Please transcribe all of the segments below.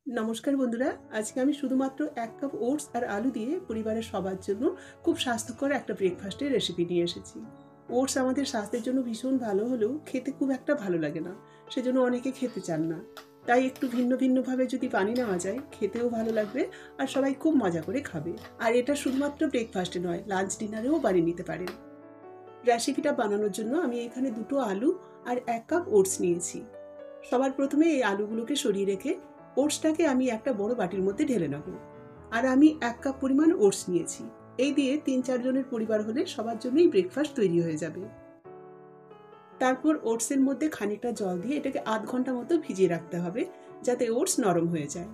নমস্কার বন্ধুরা, আজকে আমি শুধুমাত্র ১ কাপ ওটস আর আলু দিয়ে পরিবারের সবার জন্য খুব স্বাস্থ্যকর একটা ব্রেকফাস্টের রেসিপি নিয়ে এসেছি। ওটস আমাদের স্বাস্থ্যের জন্য ভীষণ ভালো হলেও খেতে খুব একটা ভালো লাগে না। সেজন্য অনেকে খেতে চান না। তাই একটু ভিন্নভাবে যদি বানিয়ে নেওয়া যায়, খেতেও ভালো লাগবে আর সবাই খুব মজা করে খাবে। আর এটা শুধুমাত্র ব্রেকফাস্টে নয়, লাঞ্চ ডিনারেও বানিয়ে নিতে পারেন। রেসিপিটা বানানোর জন্য আমি এখানে ২ টো আলু আর ১ কাপ ওটস নিয়েছি। সবার প্রথমে এই আলুগুলোকে সরিয়ে রেখে ওটসটাকে আমি একটা বড় বাটির মধ্যে ঢেলে নেব। আর আমি ১ কাপ পরিমাণ ওটস নিয়েছি। এই দিয়ে ৩-৪ জনের পরিবার হলে সবার জন্যই ব্রেকফাস্ট তৈরি হয়ে যাবে। তারপর ওটসের মধ্যে খানিকটা জল দিয়ে এটাকে আধ ঘন্টা মতো ভিজিয়ে রাখতে হবে, যাতে ওটস নরম হয়ে যায়।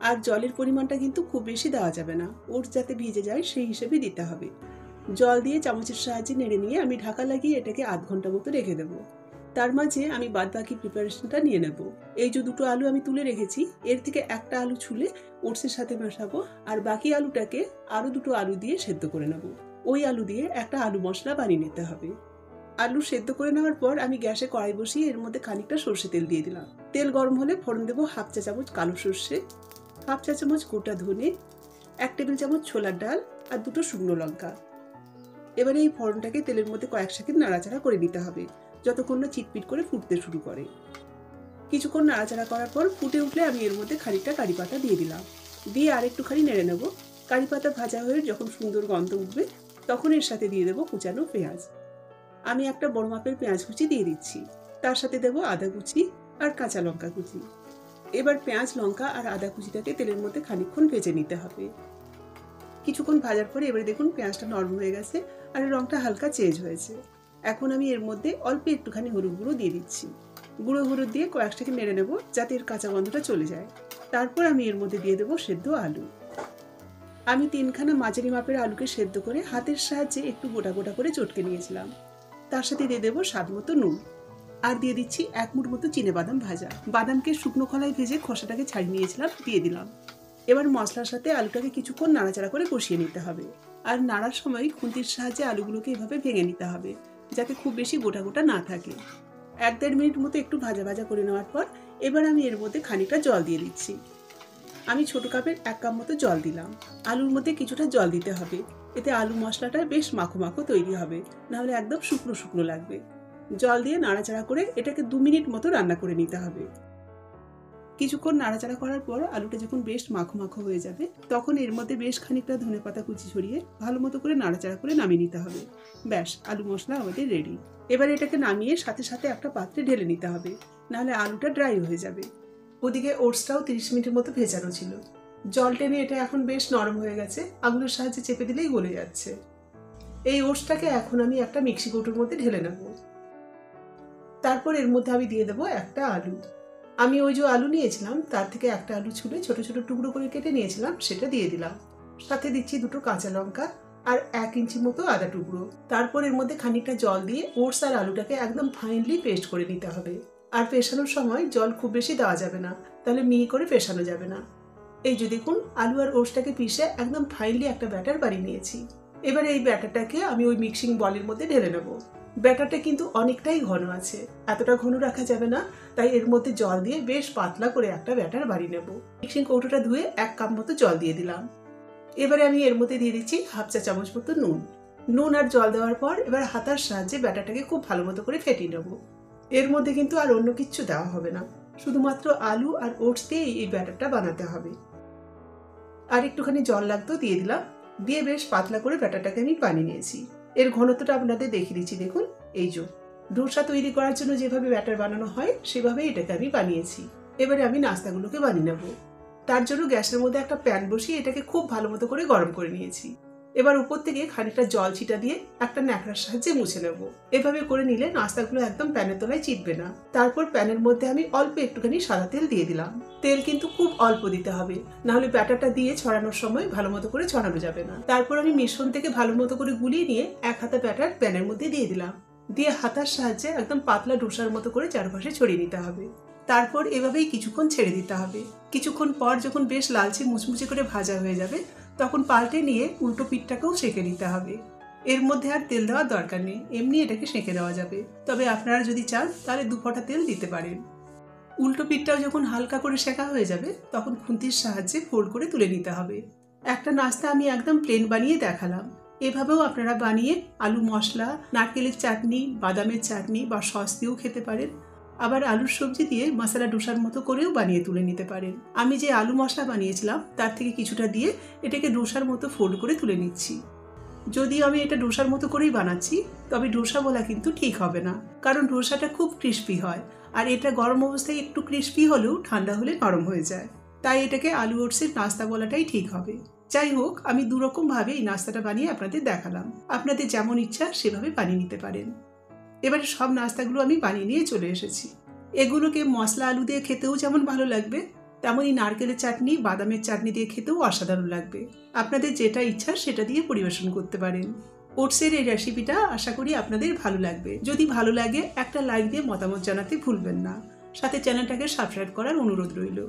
আর জলের পরিমাণটা কিন্তু খুব বেশি দেওয়া যাবে না, ওটস যাতে ভিজে যায় সেই হিসেবে দিতে হবে। জল দিয়ে চামচের সাহায্যে নেড়ে নিয়ে আমি ঢাকা লাগিয়ে এটাকে আধ ঘন্টা মতো রেখে দেবো। তার মাঝে আমি বাদবাকি প্রিপারেশনটা নিয়ে নেব। এই যে ২ টো আলু আমি তুলে রেখেছি, এর থেকে একটা আলু ছুলে ওটসের সাথে মেশাবো আর বাকি আলুটাকে আরও ২ টো আলু দিয়ে সেদ্ধ করে নেব। ওই আলু দিয়ে একটা আলু মশলা বানিয়ে নিতে হবে। আলু সেদ্ধ করে নেওয়ার পর আমি গ্যাসে কড়াই বসিয়ে এর মধ্যে খানিকটা সর্ষে তেল দিয়ে দিলাম। তেল গরম হলে ফোড়ন দেবো হাফ চা চামচ কালো সর্ষে, হাফ চা চামচ গোটা ধনে, ১ টেবিল চামচ ছোলার ডাল আর ২ টো শুকনো লঙ্কা। এবারে এই ফোড়নটাকে তেলের মধ্যে কয়েক সেকেন্ড নাড়াচাড়া করে নিতে হবে, যতক্ষণ না চিটপিট করে ফুটতে শুরু করে। কিছুক্ষণ নাড়াচাড়া করার পর ফুটে উঠলে আমি এর মধ্যে খানিকটা কারি পাতা দিয়ে দিলাম। দিয়ে আরেকটুখানি নেড়ে নেব। কারি পাতা ভাজা হয়ে যখন সুন্দর গন্ধ উঠবে, তখন এর সাথে দিয়ে দেবো কুচানো পেঁয়াজ। আমি একটা বড় মাপের পেঁয়াজ কুচি দিয়ে দিচ্ছি। তার সাথে দেবো আদা কুচি আর কাঁচা লঙ্কা কুচি। এবার পেঁয়াজ, লঙ্কা আর আদা কুচিটাকে তেলের মধ্যে খানিকক্ষণ ভেজে নিতে হবে। কিছুক্ষণ ভাজার পরে এবারে দেখুন পেঁয়াজটা নরম হয়ে গেছে আর রংটা হালকা চেঞ্জ হয়েছে। এখন আমি এর মধ্যে অল্প একটুখানি হলুদ গুঁড়ো দিয়ে দিচ্ছি। গুঁড়ো হলুদ দিয়ে কয়েক সেকেন্ড নেড়ে নেব, যাতে এর কাঁচা গন্ধটা চলে যায়। তারপর আমি এর মধ্যে দিয়ে দেবো সেদ্ধ আলু। আমি ৩খানা মাঝারি মাপের আলুকে সেদ্ধ করে হাতের সাহায্যে একটু গোটা গোটা করে চটকে নিয়েছিলাম। তার সাথে দিয়ে দেবো স্বাদ মতো নুন। আর দিয়ে দিচ্ছি ১ মুঠ মতো চিনেবাদাম ভাজা। বাদামকে শুকনো খোলায় ভেজে খোসাটাকে ছাড়িয়ে নিয়েছিলাম, দিয়ে দিলাম। এবার মশলার সাথে আলুটাকে কিছুক্ষণ নাড়াচাড়া করে কষিয়ে নিতে হবে। আর নাড়ার সময় খুন্তির সাহায্যে আলুগুলোকে এভাবে ভেঙে নিতে হবে, যাতে খুব বেশি গোটা গোটা না থাকে। ১-১.৫ মিনিট মতো একটু ভাজা ভাজা করে নেওয়ার পর এবার আমি এর মধ্যে খানিকটা জল দিয়ে দিচ্ছি। আমি ছোট কাপের ১ কাপ মতো জল দিলাম। আলুর মধ্যে কিছুটা জল দিতে হবে, এতে আলু মশলাটা বেশ মাখো মাখো তৈরি হবে, নাহলে একদম শুকনো শুকনো লাগবে। জল দিয়ে নাড়াচাড়া করে এটাকে ২ মিনিট মতো রান্না করে নিতে হবে। কিছুক্ষণ নাড়াচাড়া করার পর আলুটা যখন বেশ মাখো মাখো হয়ে যাবে, তখন এর মধ্যে বেশ খানিকটা ধনেপাতা কুচি ছড়িয়ে ভালো মতো করে নাড়াচাড়া করে নামিয়ে নিতে হবে। ব্যাস, আলু মশলা আমাদের রেডি। এবার এটাকে নামিয়ে সাথে সাথে একটা পাত্রে ঢেলে নিতে হবে, নাহলে আলুটা ড্রাই হয়ে যাবে। ওদিকে ওটসটাও ৩০ মিনিটের মতো ভেজানো ছিল। জল টেনে এটা এখন বেশ নরম হয়ে গেছে, আঙুলের সাহায্যে চেপে দিলেই গলে যাচ্ছে। এই ওটসটাকে এখন আমি একটা মিক্সি কৌটোর মধ্যে ঢেলে নেব। তারপর এর মধ্যে আমি দিয়ে দেবো একটা আলু। আমি ওই যে আলু নিয়েছিলাম তার থেকে একটা আলু ছুলে ছোট ছোট টুকরো করে কেটে নিয়েছিলাম, সেটা দিয়ে দিলাম। সাথে দিচ্ছি ২ টো কাঁচা লঙ্কা আর ১ ইঞ্চি মতো আদা টুকরো। তারপর এর মধ্যে খানিকটা জল দিয়ে ওটস আর আলুটাকে একদম ফাইনলি পেস্ট করে নিতে হবে। আর পেশানোর সময় জল খুব বেশি দেওয়া যাবে না, তাহলে মিহি করে পেশানো যাবে না। এই যে দেখুন, আলু আর ওটসটাকে পিষে একদম ফাইনলি একটা ব্যাটার বানিয়ে নিয়েছি। এবার এই ব্যাটারটাকে আমি ওই মিক্সিং বলের মধ্যে ঢেলে নেব। ব্যাটারটা কিন্তু অনেকটাই ঘন আছে, এতটা ঘন রাখা যাবে না, তাই এর মধ্যে জল দিয়ে বেশ পাতলা করে একটা ব্যাটার বানিয়ে নেব। মিক্সিং কৌটোটা ধুয়ে ১ কাপ মতো জল দিয়ে দিলাম। এবারে আমি এর মধ্যে দিয়ে দিচ্ছি হাফ চা চামচ মতো নুন। নুন আর জল দেওয়ার পর এবার হাতার সাহায্যে ব্যাটারটাকে খুব ভালো মতো করে ফেটিয়ে নেব। এর মধ্যে কিন্তু আর অন্য কিচ্ছু দেওয়া হবে না, শুধুমাত্র আলু আর ওটস দিয়ে এই ব্যাটারটা বানাতে হবে। আর একটুখানি জল লাগতো দিয়ে দিলাম, দিয়ে বেশ পাতলা করে ব্যাটারটাকে আমি বানিয়ে নিয়েছি। এর ঘনত্বটা আপনাদের দেখিয়ে দিচ্ছি, দেখুন। এই যে ডোসা তৈরি করার জন্য যেভাবে ব্যাটার বানানো হয় সেভাবেই এটাকে আমি বানিয়েছি। এবারে আমি নাস্তাগুলোকে বানিয়ে নেব। তার জন্য গ্যাসের মধ্যে একটা প্যান বসিয়ে এটাকে খুব ভালো মতো করে গরম করে নিয়েছি। এবার উপর থেকে খানিকটা জল ছিটা দিয়ে একটা ন্যাকড়ার সাহায্যে মুছে নেব। এভাবে করে নিলে নাস্তাগুলো একদম প্যানের তলায় চিটবে না। তারপর প্যানের মধ্যে আমি অল্প একটুখানি সাদা তেল দিয়ে দিলাম। তেল কিন্তু খুব অল্প দিতে হবে, নাহলে ব্যাটারটা দিয়ে ছড়ানোর সময় ভালো মতো করে ছড়ানো যাবে না। তারপর আমি মিশ্রণ থেকে ভালো মতো করে গুলিয়ে নিয়ে ১ হাতা ব্যাটার প্যানের মধ্যে দিয়ে দিলাম। দিয়ে হাতার সাহায্যে একদম পাতলা ডোসার মতো করে চারপাশে ছড়িয়ে নিতে হবে। তারপর এভাবেই কিছুক্ষণ ছেড়ে দিতে হবে। কিছুক্ষণ পর যখন বেশ লালচে মুচমুচে করে ভাজা হয়ে যাবে, তখন পাল্টে নিয়ে উল্টো পিঠটাকেও সেঁকে নিতে হবে। এর মধ্যে আর তেল দেওয়ার দরকার নেই, এমনি এটাকে সেঁকে দেওয়া যাবে। তবে আপনারা যদি চান তাহলে ২ ফোঁটা তেল দিতে পারেন। উল্টো পিঠটাও যখন হালকা করে সেঁকা হয়ে যাবে তখন খুন্তির সাহায্যে ফোল্ড করে তুলে নিতে হবে। একটা নাস্তা আমি একদম প্লেন বানিয়ে দেখালাম। এভাবেও আপনারা বানিয়ে আলু মশলা, নারকেলের চাটনি, বাদামের চাটনি বা সস দিয়েও খেতে পারেন। আবার আলুর সবজি দিয়ে মশলা ডোসার মতো করেও বানিয়ে তুলে নিতে পারেন। আমি যে আলু মশলা বানিয়েছিলাম তার থেকে কিছুটা দিয়ে এটাকে ডোসার মতো ফোল্ড করে তুলে নিচ্ছি। যদিও আমি এটা ডোসার মতো করেই বানাচ্ছি, তবে ডোসা বলা কিন্তু ঠিক হবে না, কারণ ডোসাটা খুব ক্রিস্পি হয়, আর এটা গরম অবস্থায় একটু ক্রিস্পি হলেও ঠান্ডা হলে নরম হয়ে যায়। তাই এটাকে আলু ওটসের নাস্তা বলাটাই ঠিক হবে। যাই হোক, আমি দুরকমভাবে এই নাস্তাটা বানিয়ে আপনাদের দেখালাম। আপনাদের যেমন ইচ্ছা সেভাবে বানিয়ে নিতে পারেন। এবারে সব নাস্তাগুলো আমি বানিয়ে নিয়ে চলে এসেছি। এগুলোকে মশলা আলু দিয়ে খেতেও যেমন ভালো লাগবে, তেমনই নারকেলের চাটনি, বাদামের চাটনি দিয়ে খেতেও অসাধারণ লাগবে। আপনাদের যেটা ইচ্ছা সেটা দিয়ে পরিবেশন করতে পারেন। ওটসের এই রেসিপিটা আশা করি আপনাদের ভালো লাগবে। যদি ভালো লাগে একটা লাইক দিয়ে মতামত জানাতে ভুলবেন না। সাথে চ্যানেলটাকে সাবস্ক্রাইব করার অনুরোধ রইল।